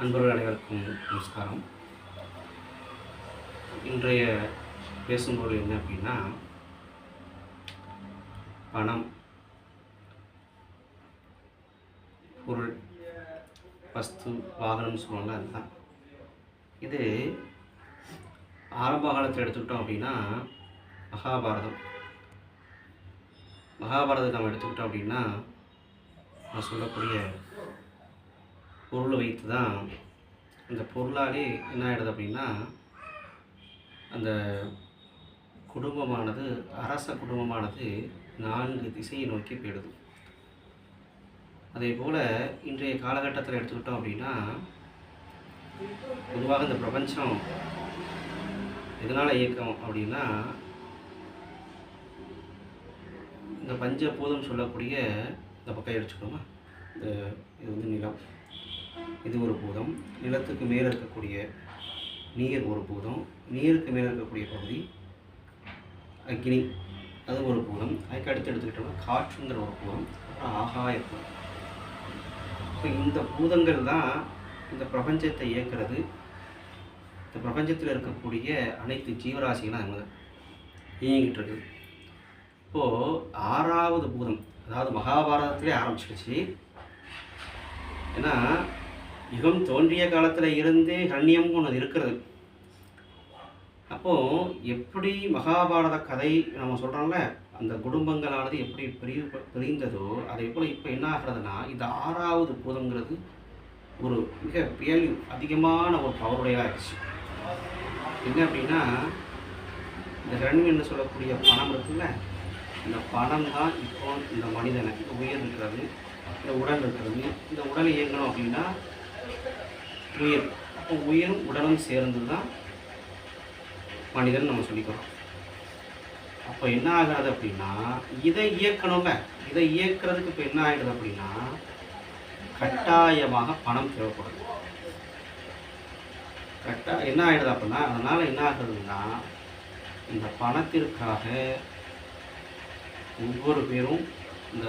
அன்பர்கள் அனைவருக்கும் நமஸ்காரம். இன்றைய பேசும் பொருள் என்ன அப்படின்னா, பணம், பொருள், வஸ்து, வாகனம்னு சொல்லுவாங்க. அதுதான் இது. ஆரம்ப காலத்தில் எடுத்துக்கிட்டோம் அப்படின்னா மகாபாரதத்தை நம்ம எடுத்துக்கிட்டோம் அப்படின்னா நான் சொல்லக்கூடிய பொருளை வைத்து தான் அந்த பொருளாலே என்ன ஆகிடுது அப்படின்னா, அந்த குடும்பமானது, அரச குடும்பமானது 4 திசையை நோக்கி போயிடுது. அதே போல் இன்றைய காலகட்டத்தில் எடுத்துக்கிட்டோம் அப்படின்னா, பொதுவாக இந்த பிரபஞ்சம் எதனால் இயக்கம் அப்படின்னா, இந்த பஞ்சபூதம் சொல்லக்கூடிய இந்த பக்கம் எடுத்துக்கோமா, இது வந்து நிலம், இது ஒரு பூதம். நிலத்துக்கு மேலே இருக்கக்கூடிய நீர் ஒரு பூதம். நீருக்கு மேலே இருக்கக்கூடிய பகுதி அக்னி, அது ஒரு பூதம். அதுக்கு அடுத்து எடுத்துக்கிட்டோம்னா காற்றுங்கிற ஒரு பூதம். அப்புறம் ஆகாய பூதம். இப்போ இந்த பூதங்கள் தான் இந்த பிரபஞ்சத்தை இயக்கிறது. இந்த பிரபஞ்சத்தில் இருக்கக்கூடிய அனைத்து ஜீவராசிகளும் அங்கே இயங்கிட்டு இருக்குது. இப்போது 6வது பூதம், அதாவது மகாபாரதத்திலே ஆரம்பிச்சிடுச்சு. ஏன்னா யுகம் தோன்றிய காலத்தில் இருந்தே கண்ணியம்னு ஒன்று இருக்கிறது. அப்போது எப்படி மகாபாரத கதை நம்ம சொல்கிறோம்ல, அந்த குடும்பங்களானது எப்படி பிரிந்ததோ அதே போல் இப்போ என்ன ஆகிறதுனா, இந்த 6வது பூதங்கிறது ஒரு மிக வேல்யூ அதிகமான ஒரு பவருடையாக ஆயிடுச்சு. என்ன அப்படின்னா, இந்த ரெண்டு சொல்லக்கூடிய பணம் இருக்குல்ல, இந்த பணம் தான் இப்போ இந்த மனிதனை, இந்த உயிர் இருக்கிறது, இந்த உடல் இருக்கிறது. இந்த உடல் இயங்கணும் அப்படின்னா உயிர், அப்போ உயிரும் உடலும் சேர்ந்து தான் மனிதன் நம்ம சொல்லிக்கிறோம். அப்போ என்ன ஆகாது அப்படின்னா, இதை இயக்கணும்ல, இதை இயக்கிறதுக்கு இப்போ என்ன ஆகிடுது அப்படின்னா, கட்டாயமாக பணம் தேவைப்படுது. என்ன ஆகிடுது அப்படின்னா, அதனால் என்ன ஆகுதுன்னா, இந்த பணத்திற்காக ஒவ்வொரு பேரும் இந்த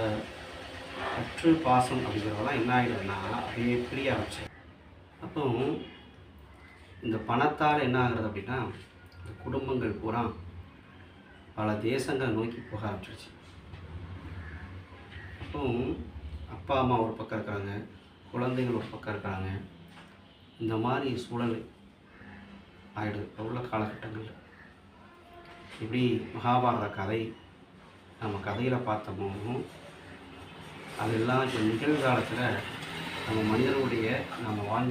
பற்று பாசம் அப்படிங்கிறதெல்லாம் என்ன ஆகிடுதுன்னா அப்படியே பிரிய ஆரம்பிச்சு. அப்போ இந்த பணத்தால் என்ன ஆகுறது அப்படின்னா, இந்த குடும்பங்கள் பூரா பல தேசங்களை நோக்கி போக ஆரம்பிச்சிருச்சு. அப்போ அப்பா அம்மா ஒரு பக்கம் இருக்கிறாங்க, குழந்தைகள் ஒரு பக்கம் இருக்கிறாங்க. இந்த மாதிரி சூழல் ஆகிடுது இப்போ உள்ள காலகட்டங்களில். இப்படி மகாபாரத கதை நம்ம கதையில் பார்த்தோமோ, அதெல்லாம் இப்போ நிகழ்காலத்தில் நம்ம மனிதனுடைய நம்ம வாழ்க்கை